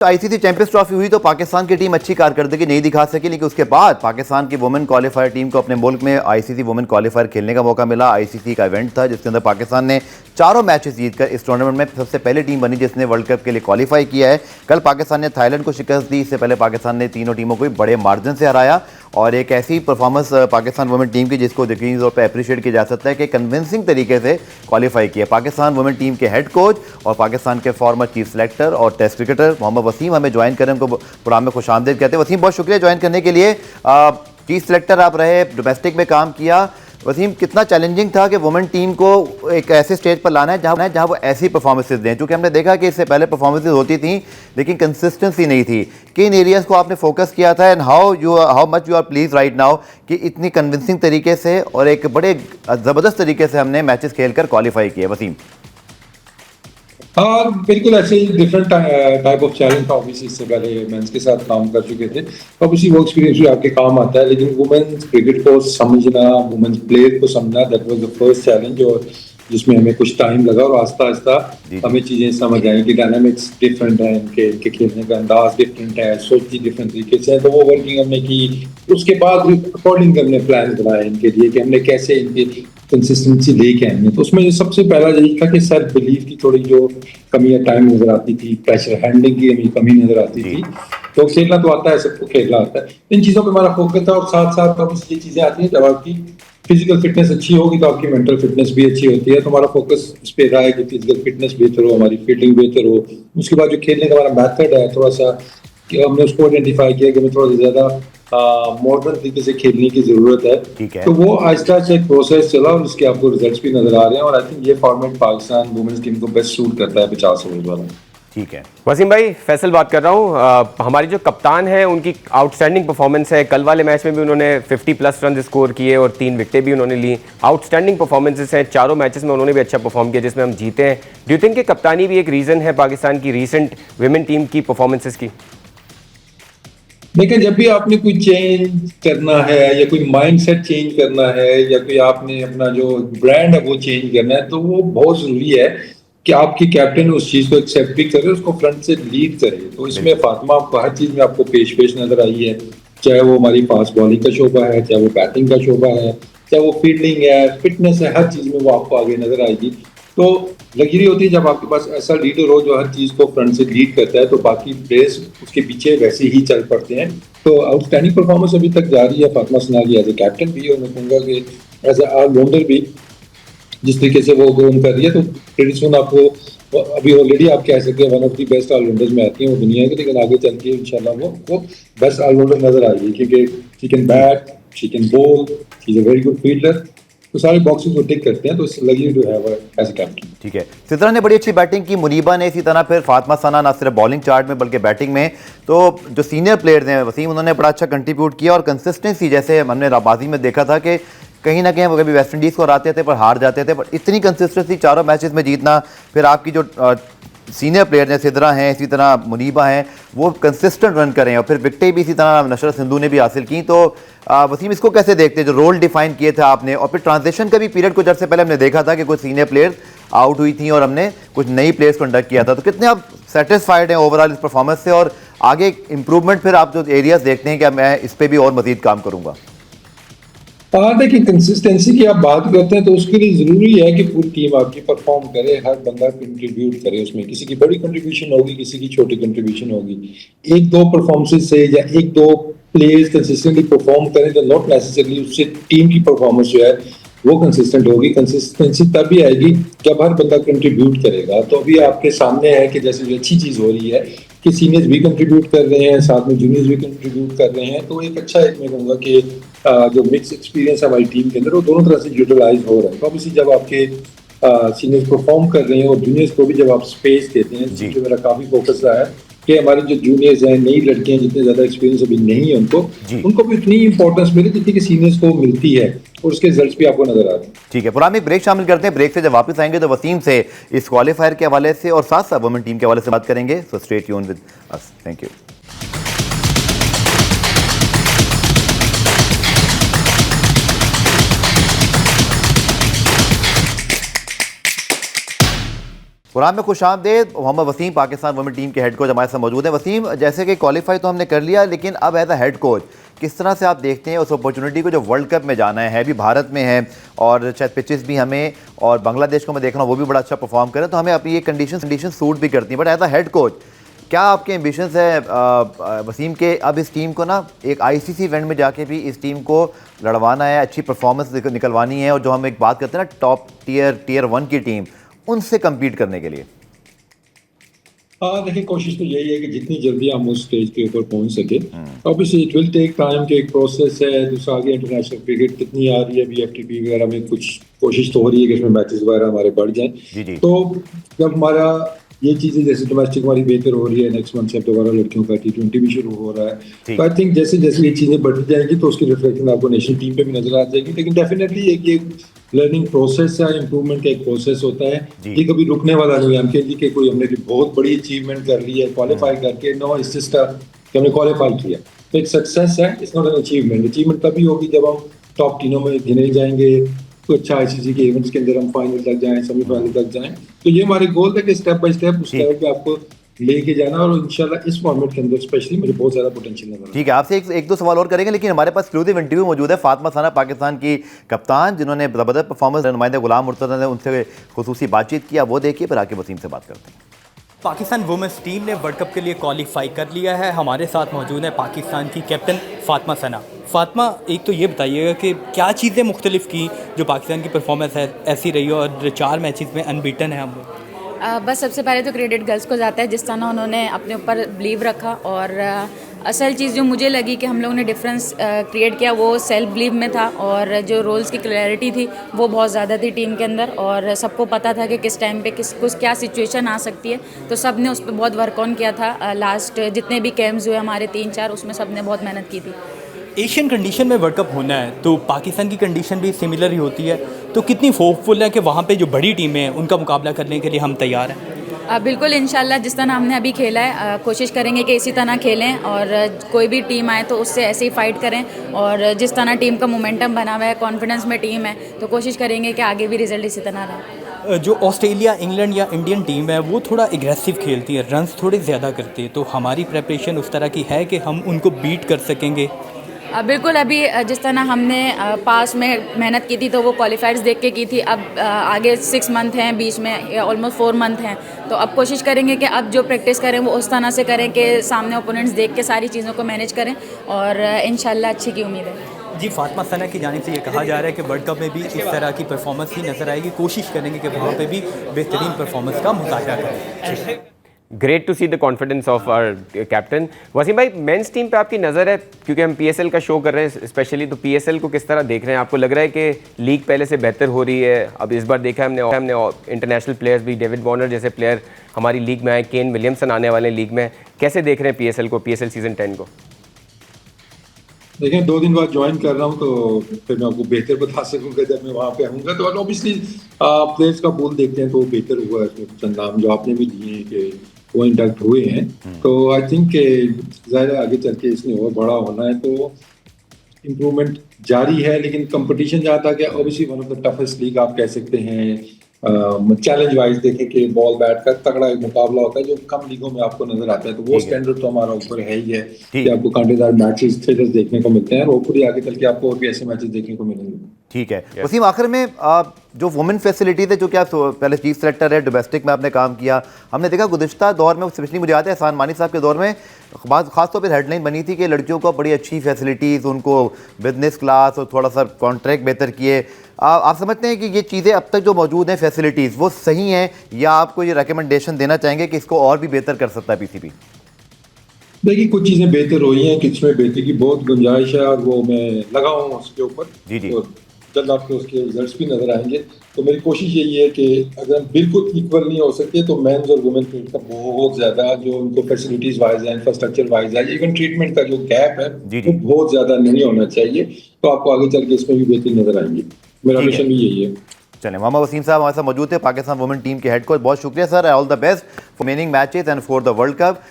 ICC champions trophy हुई तो पाकिस्तान की टीम अच्छी कारकर्दगी नहीं दिखा सकी, लेकिन उसके बाद पाकिस्तान की वुमेन क्वालिफायर टीम को अपने मुल्क में आईसीसी वुमेन क्वालिफायर खेलने का मौका मिला। आईसीसी का इवेंट था जिसके अंदर पाकिस्तान ने चारों मैचेस जीतकर इस टूर्नामेंट में सबसे पहली टीम बनी जिसने वर्ल्ड कप के लिए क्वालिफाई किया है। कल पाकिस्तान ने थाईलैंड को शिकस्त दी। इससे पहले पाकिस्तान ने तीनों टीमों को बड़े मार्जिन से हराया और एक ऐसी परफॉर्मेंस पाकिस्तान वुमेन टीम की जिसको यकीनी तौर पर अप्रिशिएट किया जा सकता है कि कन्विंसिंग तरीके से क्वालिफाई किया। पाकिस्तान वुमेन टीम के हेड कोच और पाकिस्तान के फॉर्मर चीफ सेलेक्टर और टेस्ट क्रिकेटर मोहम्मद वसीम हमें ज्वाइन करें, उनको प्रोग्राम में खुशामदीद कहते हैं। वसीम, बहुत शुक्रिया ज्वाइन करने के लिए। चीफ सेलेक्टर आप रहे, डोमेस्टिक में काम किया। वसीम, कितना चैलेंजिंग था कि वुमेन टीम को एक ऐसे स्टेज पर लाना है जहां वो ऐसी परफॉर्मेंसेज दें, क्योंकि हमने देखा कि इससे पहले परफॉर्मेंसेज होती थी लेकिन कंसिस्टेंसी नहीं थी। किन एरियाज़ को आपने फोकस किया था and how much you are please right now कि इतनी कन्विंसिंग तरीके से और एक बड़े ज़बरदस्त तरीके से हमने मैचेस खेलकर क्वालिफाई किया? वसीम। हाँ, बिल्कुल ऐसे ही डिफरेंट टाइप ऑफ चैलेंज था। ऑब्वियसली इससे पहले मेंस के साथ काम कर चुके थे, ऑब्वियसली वो एक्सपीरियंस भी आपके काम आता है, लेकिन वुमेन्स क्रिकेट को समझना, वुमेन्स प्लेयर को समझना, that was the first challenge, और जिसमें हमें कुछ टाइम लगा और आस्ता आस्ता हमें चीजें समझ आई कि डायनामिक्स डिफरेंट है, इनके खेलने का अंदाज डिफरेंट है, सोच भी डिफरेंट तरीके से है। तो वो वर्किंग हमने की, उसके बाद अकॉर्डिंग हमने प्लान बनाए इनके लिए कि हमने कैसे इनकी कंसिस्टेंसी लेके आएंगे। तो उसमें सबसे पहला यही था कि सेल्फ बिलीफ की थोड़ी जो कमी या टाइम नजर आती थी, प्रेशर हैंडलिंग की कमी नजर आती थी। तो खेलना तो आता है, सबको खेलना आता है, इन चीजों पे हमारा फोकस था। और साथ साथ अब ये चीजें आती हैं, जब आपकी फिजिकल फिटनेस अच्छी होगी तो आपकी मेंटल फिटनेस भी अच्छी होती है। तो हमारा फोकस इस पे रहा है कि फिजिकल फिटनेस बेहतर हो, हमारी फील्डिंग बेहतर हो। उसके बाद जो खेलने का हमारा मेथड है, थोड़ा सा कि हमने उसको आइडेंटिफाई किया कि हमें थोड़ा सा ज्यादा मॉडर्न तरीके से खेलने की जरूरत है। तो वो आहिस्ता से एक प्रोसेस चला और उसके आपको रिजल्ट्स भी नजर आ रहे हैं। और आई थिंक ये फॉर्मेट पाकिस्तान वुमेन्स टीम को बेस्ट सूट करता है 50 ओवर वाला। ठीक है वसीम भाई, फैसल बात कर रहा हूँ। हमारी जो कप्तान है उनकी आउटस्टैंडिंग परफॉर्मेंस है। कल वाले मैच में भी उन्होंने 50+ रन स्कोर किए और 3 विकेटें भी उन्होंने ली। आउटस्टैंडिंग परफॉर्मेंसेस हैं, चारों मैचेस में उन्होंने भी अच्छा परफॉर्म किया जिसमें हम जीते हैं। डू यू थिंक कि कप्तानी भी एक रीज़न है पाकिस्तान की रीसेंट वुमेन टीम की परफॉर्मेंसेस की? लेकिन जब भी आपने कोई चेंज करना है या कोई माइंडसेट चेंज करना है या कोई आपने अपना जो ब्रांड है वो चेंज करना है, तो वो बहुत जरूरी है कि आपकी कैप्टन उस चीज को एक्सेप्ट भी करे, उसको फ्रंट से लीड करे। तो इसमें फातिमा आपको हर चीज में आपको पेश नजर आई है, चाहे वो हमारी फास्ट बॉलिंग का शोबा है, चाहे वो बैटिंग का शोबा है, चाहे वो फील्डिंग है, फिटनेस है, हर चीज में वो आपको आगे नजर आएगी। तो लग्जरी होती है जब आपके पास ऐसा लीडर हो जो हर चीज को फ्रंट से लीड करता है, तो बाकी प्लेयर्स उसके पीछे वैसे ही चल पड़ते हैं। तो आउटस्टैंडिंग परफॉर्मेंस अभी तक जारी है फातिमा सना की एज ए कैप्टन भी, और मैं कहूँगा कि एज ए ऑलराउंडर भी जिस तरीके से वो ग्रोन कर रही है। तो प्रीटी सुन आपको अभी ऑलरेडी आप कह सकते हैं one of the best allrounders में आती है वो दुनिया के, लेकिन आगे चल के इंशाल्लाह वो बेस्ट ऑलराउंडर नजर आएगी, क्योंकि she can bat, she can ball, she is a very good fielder. तो सारे बॉक्सेस वो टिक करते हैं, तो it's lucky to have as a captain. ठीक है, सिद्रा ने बड़ी अच्छी बैटिंग की, मुनीबा ने इसी तरह, फिर फातिमा सना ना सिर्फ बॉलिंग चार्ट में बल्कि बैटिंग में। तो जो सीनियर प्लेयर्स हैं वसीम, उन्होंने बड़ा अच्छा कंट्रीब्यूट किया और कंसिस्टेंसी, जैसे हमने राबाजी में देखा था कि कहीं ना कहीं वो कभी वेस्ट इंडीज़ को हराते थे पर हार जाते थे, पर इतनी कंसिस्टेंसी चारों मैचेस में जीतना। फिर आपकी जो सीनियर प्लेयर हैं, सिद्रा हैं, इसी तरह मुनीबा हैं, वो कंसिस्टेंट रन करें और फिर विकटें भी इसी तरह नशरत सिंधु ने भी हासिल की। तो वसीम, इसको कैसे देखते हैं जो रोल डिफाइन किए थे आपने, और फिर ट्रांजिशन का भी पीरियड कुछ अर्से पहले हमने देखा था कि कुछ सीनियर प्लेयर्स आउट हुई थी और हमने कुछ नई प्लेयर्स को इंडक्ट किया था। तो कितने आप सेटिस्फाइड हैं ओवरऑल इस परफॉर्मेंस से, और आगे इंप्रूवमेंट फिर आप जो एरियाज देखते हैं कि मैं इस पर भी और मजीद काम करूँगा? हाँ, देखिए कंसिस्टेंसी की आप बात करते हैं तो उसके लिए जरूरी है कि पूरी टीम आपकी परफॉर्म करे, हर बंदा कंट्रीब्यूट करे। उसमें किसी की बड़ी कंट्रीब्यूशन होगी, किसी की छोटी कंट्रीब्यूशन होगी। एक दो परफॉर्मेंसेस से या एक दो प्लेयर्स कंसिस्टेंटली परफॉर्म करें तो नॉट नेसेसरली उससे टीम की परफॉर्मेंस जो है वो कंसिस्टेंट होगी। कंसिस्टेंसी तभी आएगी जब हर बंदा कंट्रीब्यूट करेगा। तो अभी आपके सामने है कि जैसे जो अच्छी चीज हो रही है कि सीनियर्स भी कंट्रीब्यूट कर रहे हैं, साथ में जूनियर्स भी कंट्रीब्यूट कर रहे हैं। तो एक अच्छा एक मैं कहूँगा कि जो मिक्स एक्सपीरियंस है हमारी टीम के अंदर वो दोनों तरह से यूटिलाइज हो रहा है। तो ऑब्वियसली जब आपके सीनियर्स परफॉर्म कर रहे हैं और जूनियर्स को भी जब आप स्पेस देते हैं, जो मेरा काफी फोकस रहा है कि हमारे जो जूनियर्स हैं, नई लड़कियां जितने ज्यादा एक्सपीरियंस अभी नहीं है उनको भी उतनी इंपॉर्टेंस मिले जितनी कि सीनियर्स को मिलती है, और उसके रिजल्ट्स भी आपको नजर आ रहे हैं। ठीक है, पुरानी ब्रेक शामिल करते हैं। ब्रेक से जब वापस आएंगे तो वसीम से इस क्वालिफायर के हवाले से और साथ साथ वुमेन टीम के हवाले से बात करेंगे। So stay tuned with us. Thank you. Program में खुशामदीद। मोहम्मद वसीम पाकिस्तान वुमेन टीम के हेड कोच हमारे साथ मौजूद हैं। वसीम, जैसे कि क्वालिफाई तो हमने कर लिया, लेकिन अब एज अ हेड कोच किस तरह से आप देखते हैं उस अपॉर्चुनिटी को जो वर्ल्ड कप में जाना है भी भारत में है और शायद पिचेस भी हमें और बांग्लादेश को मैं देख रहा हूँ वो भी बड़ा अच्छा परफॉर्म करें, तो हमें अपनी ये कंडीशन सूट भी करती हैं, but as a head coach क्या आपके एम्बिशंस है वसीम के अब इस टीम को ना एक आईसीसी इवेंट में जाके भी इस टीम को लड़वाना है, अच्छी परफॉर्मेंस निकलवानी है और जो हम एक बात करते हैं ना टॉप टीयर 1 की टीम उनसे कम्पीट करने के लिए? हाँ, देखिए कोशिश तो यही है कि जितनी जल्दी हम उस स्टेज के ऊपर पहुंच सके। Obviously it will take time के एक प्रोसेस है। दूसरा आगे इंटरनेशनल क्रिकेट कितनी आ रही है, अभी एफटीपी वगैरह में कुछ कोशिश तो हो रही है कि इसमें मैचेस वगैरह हमारे बढ़ जाएं। जी जी। तो जब हमारा ये चीजें जैसे डोमेस्टिक हमारी बेहतर हो रही है, नेक्स्ट मंथ से दोबारा लड़कियों का T20 भी शुरू हो रहा है, तो आई थिंक जैसे जैसे ये चीजें बढ़ती जाएंगी तो उसकी रिफ्लेक्शन आपको नेशनल टीम पे भी नजर आ जाएगी। लेकिन डेफिनेटली एक ये लर्निंग प्रोसेस है, इंप्रूवमेंट का एक प्रोसेस होता है, ये कभी रुकने वाला नहीं है। हम कह दी कि कोई हमने बहुत बड़ी अचीवमेंट कर ली है क्वालिफाई करके, नो इट्स जस्ट कि हमने क्वालिफाई किया, तो एक सक्सेस है, it's not an achievement. Achievement तभी होगी जब हम टॉप टीमों में गिने जाएंगे, तो अच्छा आईसीसी के इवेंट्स के अंदर हम फाइनल तक जाएं, सेमीफाइनल तक जाएं। तो ये हमारे गोल है कि स्टेप बाय स्टेप उस लेवल पे आपको लेके जाना, और इंशाल्लाह इस फॉर्मेट के अंदर स्पेशली मुझे बहुत ज्यादा पोटेंशियल नजर आता है। ठीक है, आपसे एक दो सवाल और करेंगे, लेकिन हमारे पास एक्सक्लूसिव इंटरव्यू मौजूद है। फातिमा सना पाकिस्तान की कप्तान जिन्होंने ज़बरदस्त परफॉर्मेंस, नुमाइंदे गुलाम मुर्तज़ा ने उनसे खुसूसी बातचीत किया, वो देखिए फिर आके वसीम से बात करते हैं। पाकिस्तान वुमेंस टीम ने वर्ल्ड कप के लिए क्वालिफाई कर लिया है। हमारे साथ मौजूद है पाकिस्तान की कैप्टन फातिमा सना। फातिमा, एक तो ये बताइएगा कि क्या चीज़ें मुख्तलिफ की जो पाकिस्तान की परफॉर्मेंस है ऐसी रही और 4 मैचेस में अनबीटन है हम लोग? बस सबसे पहले तो क्रेडिट गर्ल्स को जाता है जिस तरह उन्होंने अपने ऊपर बिलीव रखा, और असल चीज़ जो मुझे लगी कि हम लोगों ने डिफरेंस क्रिएट किया वो सेल्फ बिलीव में था, और जो रोल्स की क्लैरिटी थी वो बहुत ज़्यादा थी टीम के अंदर, और सबको पता था कि किस टाइम पे किस क्या सिचुएशन आ सकती है। तो सब ने उस पर बहुत वर्क ऑन किया था। लास्ट जितने भी कैम्प्स हुए हमारे 3-4 उसमें सब ने बहुत मेहनत की थी। एशियन कंडीशन में वर्ल्ड कप होना है तो पाकिस्तान की कंडीशन भी सिमिलर ही होती है, तो कितनी होपफुल है कि वहाँ पे जो बड़ी टीमें हैं उनका मुकाबला करने के लिए हम तैयार हैं? बिल्कुल, इंशाल्लाह जिस तरह हमने अभी खेला है कोशिश करेंगे कि इसी तरह खेलें, और कोई भी टीम आए तो उससे ऐसे ही फाइट करें, और जिस तरह टीम का मोमेंटम बना हुआ है, कॉन्फिडेंस में टीम है, तो कोशिश करेंगे कि आगे भी रिजल्ट इसी तरह रहे। जो ऑस्ट्रेलिया, इंग्लैंड या इंडियन टीम है वो थोड़ा एग्रेसिव खेलती है, रन्स थोड़े ज़्यादा करती है, तो हमारी प्रेपरेशन उस तरह की है कि हम उनको बीट कर सकेंगे? बिल्कुल, अभी जिस तरह हमने पास में मेहनत की थी तो वो क्वालिफायर्स देख के की थी। अब आगे 6 मंथ हैं, बीच में ऑलमोस्ट 4 मंथ हैं, तो अब कोशिश करेंगे कि अब जो प्रैक्टिस करें वो उस तरह से करें कि सामने ओपोनेंट्स देख के सारी चीज़ों को मैनेज करें, और इंशाल्लाह अच्छी की उम्मीद है। जी, फातिमा सना की जानिब से ये कहा जा रहा है कि वर्ल्ड कप में भी इस तरह की परफॉर्मेंस ही नज़र आएगी, कोशिश करेंगे कि वहाँ पे भी बेहतरीन परफॉर्मेंस का मुजाहरा करें। Great to see the confidence of our captain. Wasim भाई, मेंस टीम पे आपकी नज़र है क्योंकि हम पीएसएल का शो कर रहे हैं स्पेशली, तो पीएसएल को किस तरह देख रहे हैं? आपको लग रहा है कि लीग पहले से बेहतर हो रही है? अब इस बार देखा हमने इंटरनेशनल प्लेयर्स भी, डेविड वॉर्नर जैसे प्लेयर हमारी लीग में आए, केन विलियमसन आने वाले लीग में। कैसे देख रहे हैं पीएसएल को, पीएसएल सीजन 10 को? देखिए, 2 दिन बाद ज्वाइन कर रहा हूँ तो फिर मैं आपको बेहतर बता सकूंगा जब मैं वहाँ पे आऊँगा। तो ऑब्वियसली प्लेयर्स का पूल देखते हैं तो बेहतर हुआ है, उसमें चंद नाम जो आपने भी दिए हैं कि वो इंडक्ट हुए हैं, तो आई थिंक ज़ाहिर आगे चल के इसमें और बड़ा होना है, तो इम्प्रूवमेंट जारी है। लेकिन कंपटीशन जहाँ तक है, obviously one of the toughest league आप कह सकते हैं। चैलेंज वाइज देखें कि बॉल बैट का तगड़ा एक मुकाबला होता है जो कम लीगों में आपको नजर आता है, तो वो स्टैंडर्ड तो हमारा ऊपर है ही है कि आपको कांटेदार मैचेस थ्रिलर्स देखने को मिलते हैं, और होपफुली आगे चल के आपको और भी ऐसे मैचेस देखने को मिलेंगे। ठीक है वसीम, आखिर में जो वुमेन फैसिलिटीज़ है, जो कि आप पहले चीफ सेलेक्टर है, डोमेस्टिक में आपने काम किया, हमने देखा गुज़िश्ता दौर में, स्पेशली मुझे याद है एहसान मानी साहब के दौर में खासतौर पर हेडलाइन बनी थी कि लड़कियों को बड़ी अच्छी फैसिलिटीज़, उनको बिजनेस क्लास और थोड़ा सा कॉन्ट्रैक्ट बेहतर किए। आप समझते हैं कि ये चीज़ें अब तक जो मौजूद हैं फैसिलिटीज़ वो सही हैं, या आपको ये रिकमेंडेशन देना चाहेंगे कि इसको और भी बेहतर कर सकता है पीसीबी? देखिए, कुछ चीज़ें बेहतर हुई हैं, किसमें बेहतर की बहुत गुंजाइश है, और वो मैं लगा हूँ उसके ऊपर। जी। तो जल्द आपको उसके रिजल्ट्स भी नजर आएंगे। तो मेरी कोशिश यही है कि अगर हम बिल्कुल इक्वल नहीं हो सकते तो मेंस और वुमेन क्रिकेट का बहुत ज़्यादा जो उनको फैसिलिटीज़ वाइज है, इंफ्रास्ट्रक्चर वाइज है, इवन ट्रीटमेंट का जो गैप है वो बहुत ज़्यादा नहीं होना चाहिए, तो आपको आगे चल के इसमें भी बेहतरी नजर आएंगी। मेरा मिशन भी यही है। चलें, मोहम्मद वसीम साहब हमारे साथ मौजूद थे, पाकिस्तान वुमेन टीम के हेड कोच। बहुत शुक्रिया sir, all the best for remaining matches and for the world cup.